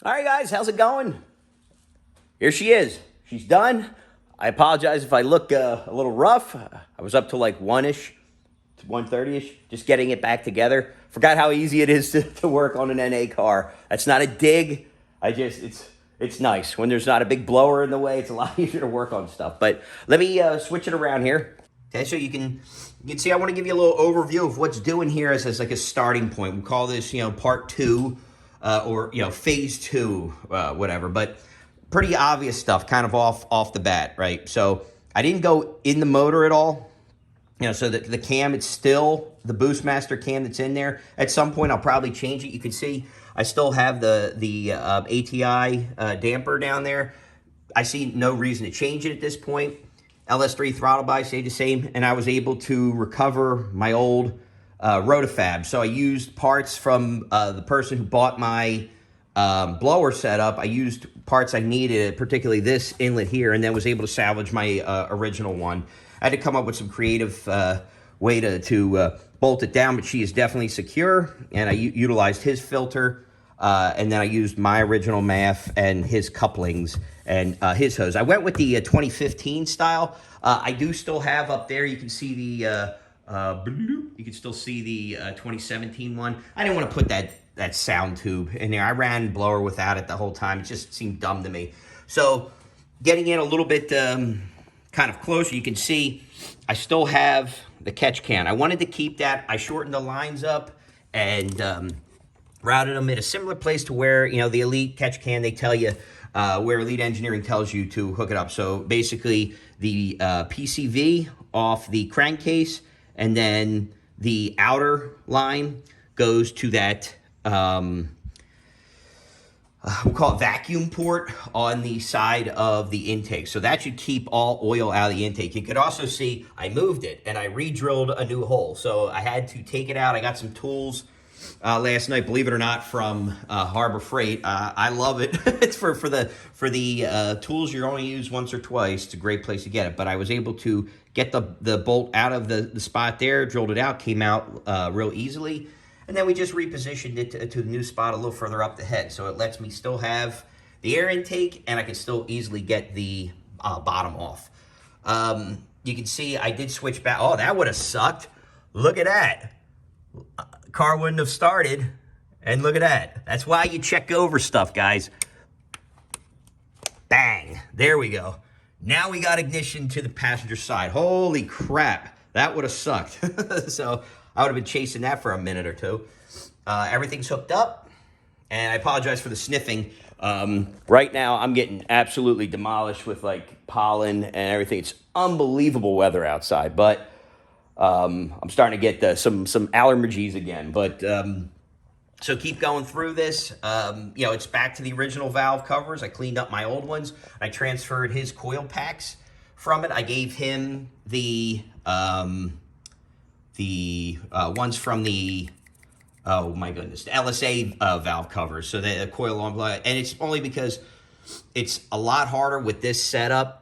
All right, guys, how's it going? Here she is. She's done. I apologize if I look a little rough. I was up to like 1-ish, to 1:30-ish, just getting it back together. Forgot how easy it is to work on an NA car. That's not a dig. It's nice. When there's not a big blower in the way, it's a lot easier to work on stuff. But let me switch it around here. Okay, so you can see I want to give you a little overview of what's doing here as like a starting point. We'll call this, part 2. Or phase 2, whatever, but pretty obvious stuff kind of off the bat, right? So I didn't go in the motor at all, so the cam, it's still the Boostmaster cam that's in there. At some point I'll probably change it. You can see I still have the ATI damper down there. I see no reason to change it at this point. LS3 throttle body stayed the same, and I was able to recover my old Rotofab. So I used parts from the person who bought my blower setup. I used parts I needed, particularly this inlet here, and then was able to salvage my original one. I had to come up with some creative way to bolt it down, but she is definitely secure, and I utilized his filter, and then I used my original MAF and his couplings and his hose. I went with the 2015 style. I do still have up there, you can see the you can still see the 2017 one. I didn't want to put that sound tube in there. I ran blower without it the whole time. It just seemed dumb to me. So getting in a little bit kind of closer, you can see I still have the catch can. I wanted to keep that. I shortened the lines up and routed them in a similar place to where, the Elite catch can, they tell you where Elite Engineering tells you to hook it up. So basically the PCV off the crankcase, and then the outer line goes to that, we'll call it vacuum port on the side of the intake. So that should keep all oil out of the intake. You could also see I moved it and I re-drilled a new hole. So I had to take it out. I got some tools last night, believe it or not, from Harbor Freight. I love it. It's for the tools you only use once or twice. It's a great place to get it. But I was able to get the bolt out of the spot there, drilled it out, came out real easily. And then we just repositioned it to the new spot a little further up the head. So it lets me still have the air intake, and I can still easily get the bottom off. You can see I did switch back. Oh, that would have sucked. Look at that. Car wouldn't have started, and look at that. That's why you check over stuff, guys. Bang. There we go. Now we got ignition to the passenger side. Holy crap. That would have sucked. So I would have been chasing that for a minute or two. Everything's hooked up, and I apologize for the sniffing. Right now, I'm getting absolutely demolished with like pollen and everything. It's unbelievable weather outside, but I'm starting to get some allergies again. But so keep going through this. It's back to the original valve covers. I cleaned up my old ones. I transferred his coil packs from it. I gave him the ones from the, oh my goodness, the LSA valve covers. So the coil long, and it's only because it's a lot harder with this setup.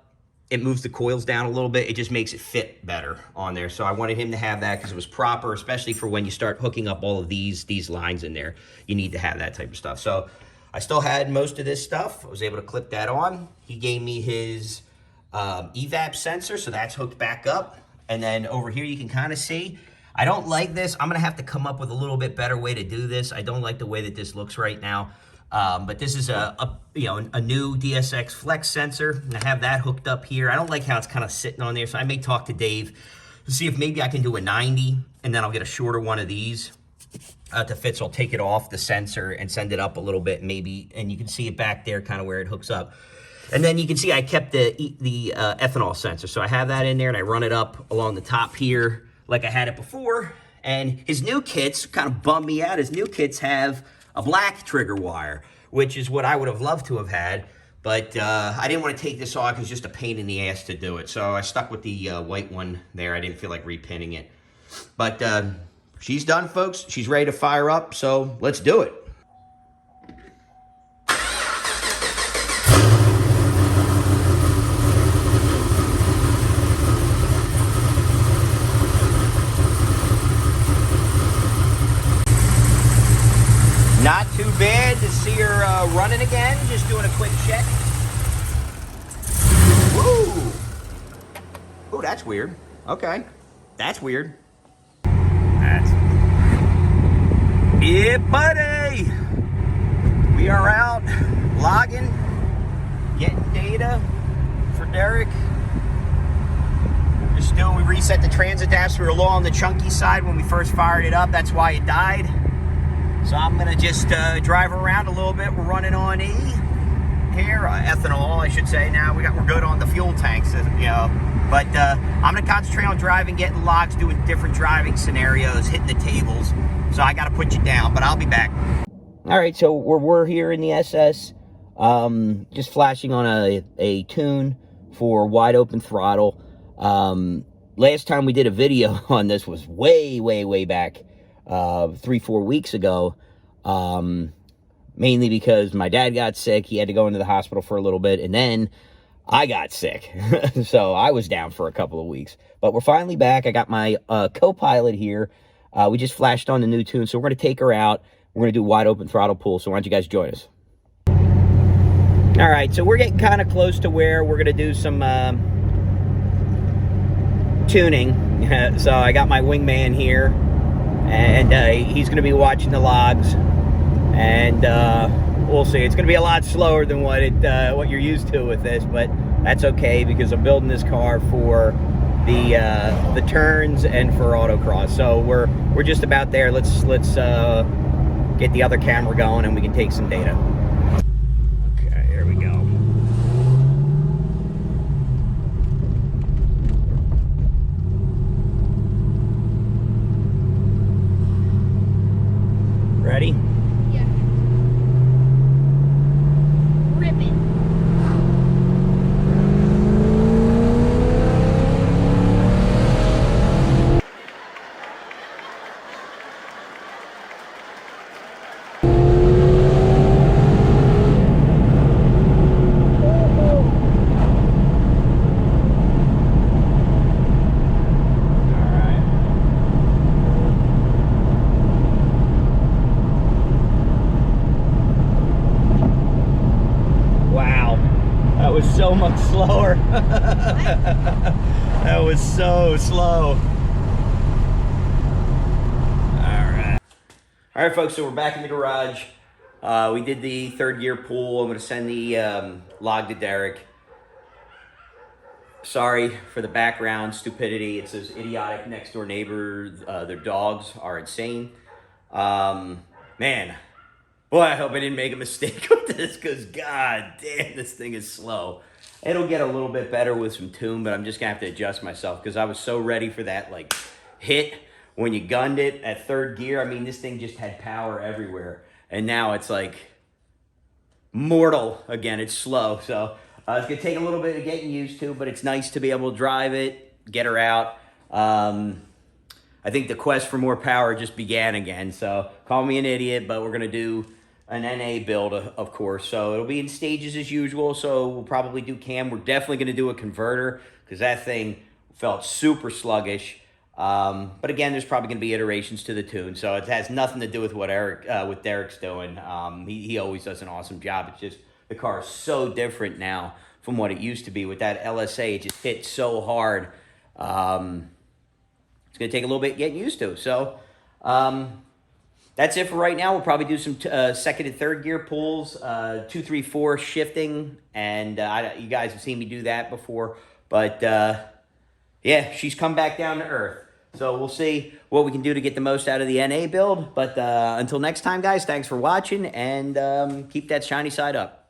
It moves the coils down a little bit. It just makes it fit better on there. So I wanted him to have that because it was proper, especially for when you start hooking up all of these lines in there. You need to have that type of stuff. So I still had most of this stuff. I was able to clip that on. He gave me his evap sensor, so that's hooked back up. And then over here you can kind of see, I don't like this. I'm gonna have to come up with a little bit better way to do this. I don't like the way that this looks right now. But this is a new DSX Flex sensor, and I have that hooked up here. I don't like how it's kind of sitting on there, so I may talk to Dave to see if maybe I can do a 90, and then I'll get a shorter one of these to fit. So I'll take it off the sensor and send it up a little bit, maybe, and you can see it back there, kind of where it hooks up. And then you can see I kept the ethanol sensor, so I have that in there, and I run it up along the top here like I had it before. And his new kits kind of bummed me out. His new kits have a black trigger wire, which is what I would have loved to have had, but I didn't want to take this off. It was just a pain in the ass to do it, so I stuck with the white one there. I didn't feel like repinning it, but she's done, folks. She's ready to fire up, so let's do it. Not too bad to see her running again. just doing a quick check. Woo! Oh, that's weird. Okay. That's weird. That's... Yeah, buddy! We are out logging, getting data for Derek. We reset the transit dash. We were low on the chunky side when we first fired it up. That's why it died. So I'm gonna just drive around a little bit. We're running on E here, ethanol, I should say. Now we're good on the fuel tanks, you know. But I'm gonna concentrate on driving, getting logs, doing different driving scenarios, hitting the tables. So I gotta put you down, but I'll be back. All right, so we're here in the SS, just flashing on a tune for wide open throttle. Last time we did a video on this was way back, 3-4 weeks ago, mainly because my dad got sick. He had to go into the hospital for a little bit, and then I got sick. So I was down for a couple of weeks, but we're finally back. I got my co-pilot here. We just flashed on the new tune, so we're going to take her out. We're going to do wide open throttle pull, so why don't you guys join us? All right, so we're getting kind of close to where we're going to do some tuning. So I got my wingman here, and he's going to be watching the logs, and we'll see. It's going to be a lot slower than what you're used to with this, but that's okay because I'm building this car for the turns and for autocross. So we're just about there. Let's get the other camera going and we can take some data. Okay, here we go. Ready? Yeah. Ripping. That was so much slower. That was so slow. All right, folks, so we're back in the garage. We did the third gear pull. I'm going to send the log to Derek. Sorry for the background stupidity. It's those idiotic next door neighbors. Their dogs are insane. Man. Boy, I hope I didn't make a mistake with this because, god damn, this thing is slow. It'll get a little bit better with some tune, but I'm just going to have to adjust myself because I was so ready for that, like, hit when you gunned it at third gear. I mean, this thing just had power everywhere. And now it's, like, mortal again. It's slow. So it's going to take a little bit of getting used to, but it's nice to be able to drive it, get her out. I think the quest for more power just began again. So call me an idiot, but we're going to do an NA build, of course. So it'll be in stages as usual. So we'll probably do cam. We're definitely going to do a converter because that thing felt super sluggish. But again, there's probably going to be iterations to the tune. So it has nothing to do with what Derek's doing. He always does an awesome job. It's just the car is so different now from what it used to be. With that LSA, it just hit so hard. It's going to take a little bit getting used to. So that's it for right now. We'll probably do some second and third gear pulls, 2, 3, 4 shifting. And you guys have seen me do that before. But yeah, she's come back down to earth. So we'll see what we can do to get the most out of the NA build. But until next time, guys, thanks for watching. And keep that shiny side up.